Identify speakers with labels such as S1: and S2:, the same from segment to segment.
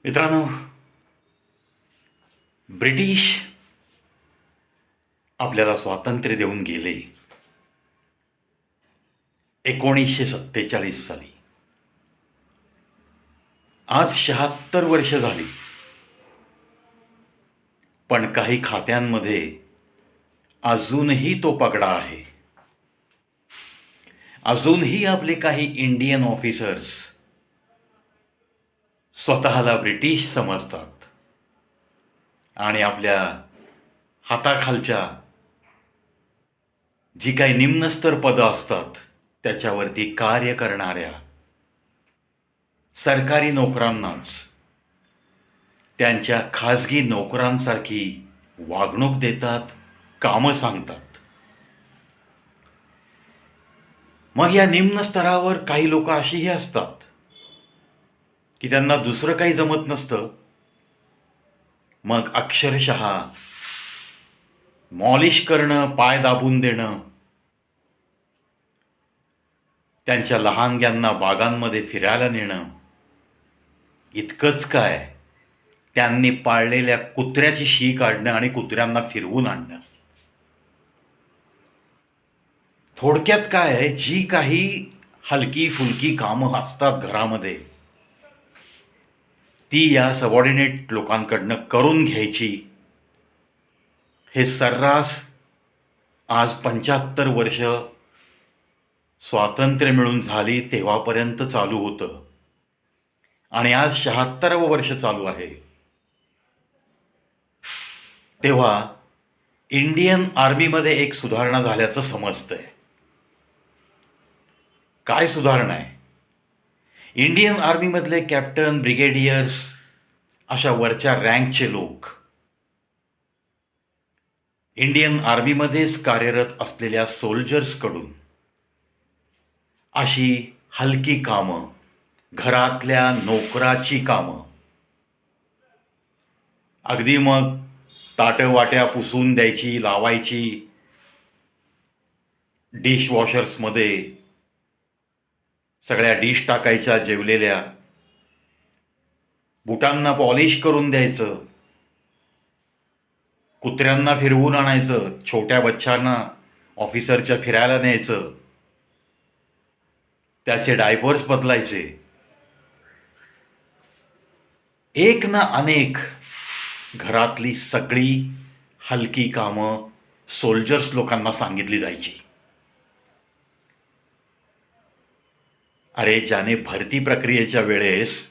S1: मित्रांनो, ब्रिटिश आपल्याला स्वातंत्र्य देऊन गेले 1947 साली. आज 76 वर्ष झाली. पण काही खात्यांमध्ये अजूनही तो पगडा आहे. अजूनही आपले काही इंडियन ऑफिसर्स स्वतःला ब्रिटिश समजतात आणि आपल्या हाताखालच्या जी काही निम्नस्तर पदं असतात त्याच्यावरती कार्य करणाऱ्या सरकारी नोकरांनाच त्यांच्या खाजगी नोकरांसारखी वागणूक देतात, कामं सांगतात. मग या निम्न स्तरावर काही लोक अशीही असतात की त्यांना दुसरं काही जमत नसतं. मग अक्षरशः मॉलिश करणं, पाय दाबून देणं, त्यांच्या लहानग्यांना बागांमध्ये फिरायला नेणं, इतकंच काय, त्यांनी पाळलेल्या कुत्र्याची शी काढणं आणि कुत्र्यांना फिरवून आणणं. थोडक्यात काय आहे, जी काही हलकी फुलकी कामं असतात घरामध्ये ती या सबऑर्डिनेट लोकांकडनं करून घ्यायची. हे सर्रास आज 75 वर्ष स्वातंत्र्य मिळून झाली तेव्हापर्यंत चालू होतं आणि आज 76वं वर्ष चालू आहे. तेव्हा इंडियन आर्मीमध्ये एक सुधारणा झाल्याचं समजतंय. काय सुधारणा आहे? इंडियन आर्मीमधले कॅप्टन, ब्रिगेडियर्स अशा वरच्या रँकचे लोक इंडियन आर्मीमध्येच कार्यरत असलेल्या सोल्जर्सकडून अशी हलकी कामं, घरातल्या नोकराची कामं, अगदी मग ताटवाट्या पुसून द्यायची, लावायची, डिशवॉशर्समध्ये सगळ्या डिश टाकायच्या जेवलेल्या, बुटांना पॉलिश करून द्यायचं, कुत्र्यांना फिरवून आणायचं, छोट्या बच्चांना ऑफिसरच्या फिरायला न्यायचं, त्याचे डायपर्स बदलायचे. एक ना अनेक घरातली सगळी हलकी कामं सोल्जर्स लोकांना सांगितली जायची. अरे, ज्याने भरती प्रक्रियेच्या वेळेस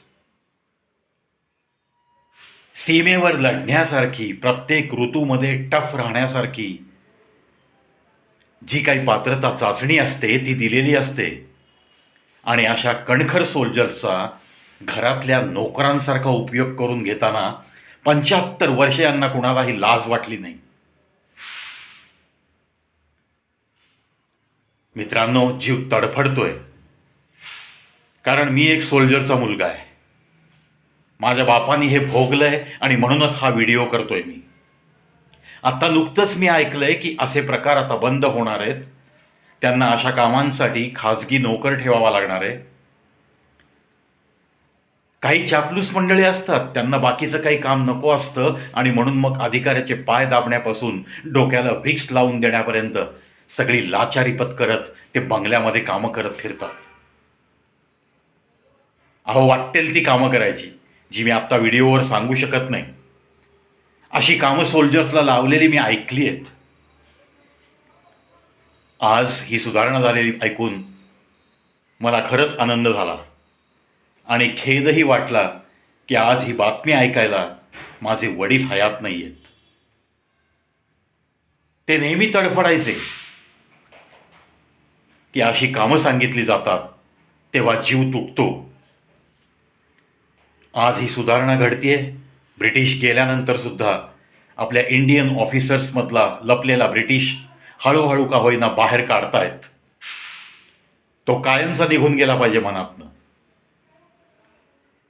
S1: सीमेवर लढण्यासारखी, प्रत्येक ऋतूमध्ये टफ राहण्यासारखी जी काही पात्रता चाचणी असते ती दिलेली असते आणि अशा कणखर सोल्जर्सचा घरातल्या नोकरांसारखा उपयोग करून घेताना 75 वर्ष यांना कुणालाही लाज वाटली नाही. मित्रांनो, जीव तडफडतोय, कारण मी एक सोल्जरचा मुलगा आहे. माझ्या बापानी हे भोगलंय आणि म्हणूनच हा व्हिडिओ करतोय मी. आता नुकतंच मी ऐकलंय की असे प्रकार आता बंद होणार आहेत. त्यांना अशा कामांसाठी खाजगी नोकर ठेवावा लागणार आहे. काही चापलूस मंडळी असतात, त्यांना बाकीचं काही काम नको असतं आणि म्हणून मग अधिकाऱ्याचे पाय दाबण्यापासून डोक्याला व्हिक्स लावून देण्यापर्यंत सगळी लाचारी पत्करत ते बंगल्यामध्ये कामं करत फिरतात. अहो, वाटेल ती कामं करायची, जी मी आत्ता व्हिडिओवर सांगू शकत नाही. अशी कामं सोल्जर्सला लावलेली मी ऐकली आहेत. आज ही सुधारणा झालेली ऐकून मला खरंच आनंद झाला आणि खेदही वाटला की आज ही बातमी ऐकायला माझे वडील हयात नाही आहेत. ते नेहमी तडफडायचे की अशी कामं सांगितली जातात तेव्हा जीव तुटतो. आज ही सुधारणा घडतीये. ब्रिटिश गेल्यानंतर सुद्धा आपल्या इंडियन ऑफिसर्समधला लपलेला ब्रिटिश हळूहळू का होईना बाहेर काढतायत. तो कायमचा निघून गेला पाहिजे मनातनं.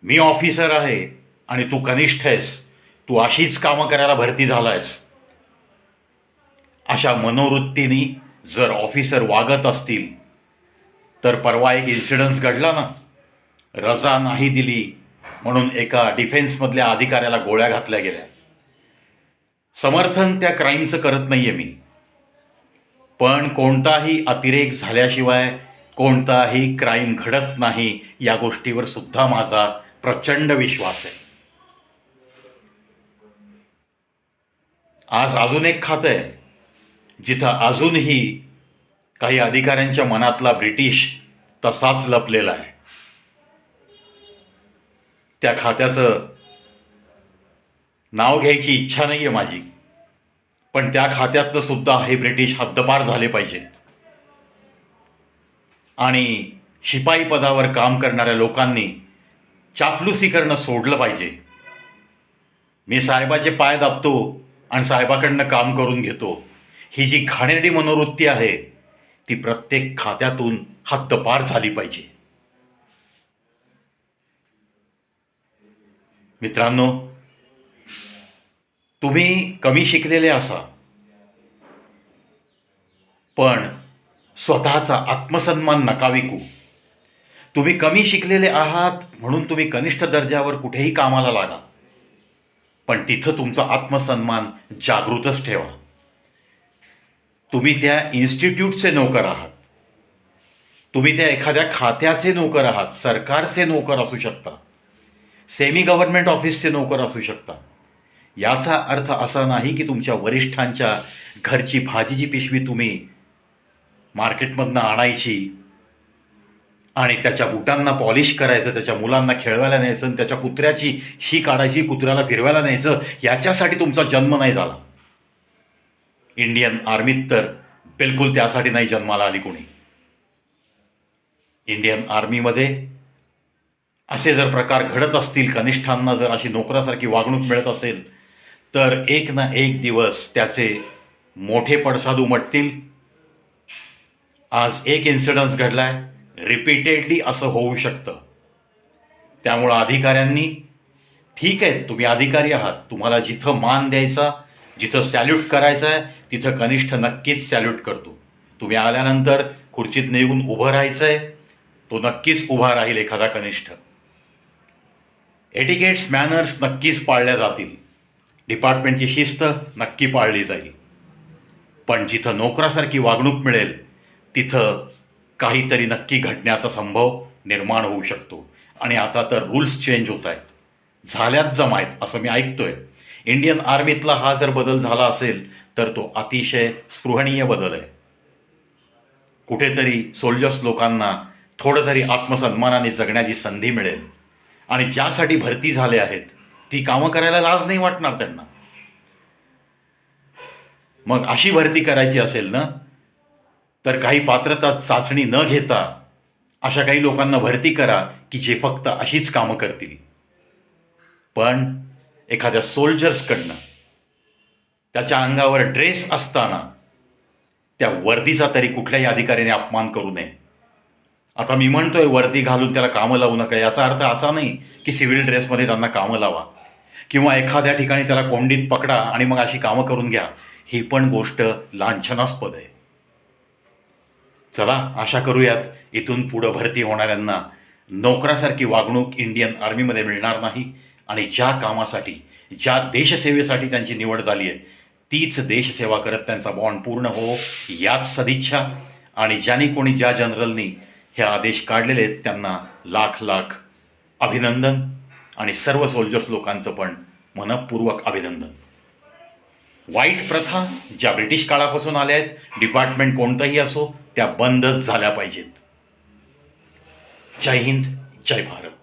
S1: मी ऑफिसर आहे आणि तू कनिष्ठ आहेस, तू अशीच कामं करायला भरती झालायस, अशा मनोवृत्तीने जर ऑफिसर वागत असतील तर परवा एक इन्सिडन्स घडला ना, रजा नाही दिली म्हणून एका डिफेन्समधल्या अधिकाऱ्याला गोळ्या घातल्या गेल्या. समर्थन त्या क्राईमचं करत नाहीये मी, पण कोणताही अतिरेक झाल्याशिवाय कोणताही क्राईम घडत नाही या गोष्टीवर सुद्धा माझा प्रचंड विश्वास आहे. आज अजून एक खातं आहे जिथं अजूनही काही अधिकाऱ्यांच्या मनातला ब्रिटिश तसाच लपलेला आहे. त्या खात्याचं नाव घ्यायची इच्छा नाही आहे माझी, पण त्या खात्यातनं सुद्धा हे ब्रिटिश हद्दपार झाले पाहिजेत आणि शिपाई पदावर काम करणाऱ्या लोकांनी चापलुसी करणं सोडलं पाहिजे. मी साहेबाचे पाय दाबतो आणि साहेबाकडनं काम करून घेतो, ही जी घाणेरडी मनोवृत्ती आहे ती प्रत्येक खात्यातून हद्दपार झाली पाहिजे. मित्रांनो, तुम्ही कमी शिकलेले असा, पण स्वतःचा आत्मसन्मान नका विकू. तुम्ही कमी शिकलेले आहात म्हणून तुम्ही कनिष्ठ दर्जावर कुठेही कामाला लागा, पण तिथं तुमचा आत्मसन्मान जागृतच ठेवा. तुम्ही त्या इन्स्टिट्यूटचे नोकर आहात, तुम्ही त्या एखाद्या खात्याचे नोकर आहात, सरकारचे नोकर असू शकता, सेमी गव्हर्नमेंट ऑफिसचे नोकर असू शकता. याचा अर्थ असा नाही की तुमच्या वरिष्ठांच्या घरची भाजीची पिशवी तुम्ही मार्केटमधनं आणायची आणि त्याच्या बुटांना पॉलिश करायचं, त्याच्या मुलांना खेळवायला न्यायचं आणि त्याच्या कुत्र्याची शी काढायची, कुत्र्याला फिरवायला न्यायचं. याच्यासाठी तुमचा जन्म नाही झाला. इंडियन आर्मीत तर बिलकुल त्यासाठी नाही जन्माला आली कोणी. इंडियन आर्मीमध्ये असे जर प्रकार घडत असतील, कनिष्ठांना जर अशी नोकरासारखी वागणूक मिळत असेल, तर एक ना एक दिवस त्याचे मोठे पडसाद उमटतील. आज एक इन्सिडन्स घडलाय, रिपीटेडली असं होऊ शकतं. त्यामुळं अधिकाऱ्यांनी, ठीक आहे तुम्ही अधिकारी आहात, तुम्हाला जिथं मान द्यायचा, जिथं सॅल्यूट करायचं आहे तिथं कनिष्ठ नक्कीच सॅल्यूट करतो. तुम्ही आल्यानंतर खुर्चीत येऊन उभं राहायचं आहे, तो नक्कीच उभा राहील एखादा कनिष्ठ. एटिकेट्स मॅनर्स नक्कीच पाळल्या जातील, डिपार्टमेंटची शिस्त नक्की पाळली जाईल, पण जिथं नोकरासारखी वागणूक मिळेल तिथं काहीतरी नक्की घडण्याचा संभव निर्माण होऊ शकतो. आणि आता तर रूल्स चेंज होत आहेत, झाल्यात जमायत असं मी ऐकतोय. इंडियन आर्मीतला हा जर बदल झाला असेल तर तो अतिशय स्पृहणीय बदल आहे. कुठेतरी सोल्जर्स लोकांना थोडं तरी आत्मसन्मानाने जगण्याची संधी मिळेल आणि ज्यासाठी भरती झाले आहेत ती कामं करायला लाज नाही वाटणार त्यांना. मग अशी भरती करायची असेल ना, तर काही पात्रता चाचणी न घेता अशा काही लोकांना भरती करा की जे फक्त अशीच कामं करतील. पण एखाद्या सोल्जर्सकडनं त्याच्या अंगावर ड्रेस असताना त्या वर्दीचा तरी कुठल्याही अधिकाऱ्याने अपमान करू नये. आता मी म्हणतोय वर्दी घालून त्याला कामं लावू नका, याचा अर्थ असा नाही की सिव्हिल ड्रेसमध्ये त्यांना कामं लावा किंवा एखाद्या ठिकाणी त्याला कोंडीत पकडा आणि मग अशी कामं करून घ्या. ही पण गोष्ट लांछनास्पद आहे. चला आशा करूयात इथून पुढं भरती होणाऱ्यांना नोकरासारखी वागणूक इंडियन आर्मीमध्ये मिळणार नाही आणि ज्या कामासाठी, ज्या देशसेवेसाठी त्यांची निवड झाली आहे तीच देशसेवा करत त्यांचा बॉन्ड पूर्ण हो, याच सदिच्छा. आणि ज्यांनी कोणी, ज्या जनरलनी हे आदेश काढलेले आहेत त्यांना लाख लाख अभिनंदन आणि सर्व सोल्जर्स लोकांचं पण मनपूर्वक अभिनंदन. वाईट प्रथा ज्या ब्रिटिश काळापासून आल्या आहेत, डिपार्टमेंट कोणतंही असो, त्या बंदच झाल्या पाहिजेत. जय हिंद, जय भारत.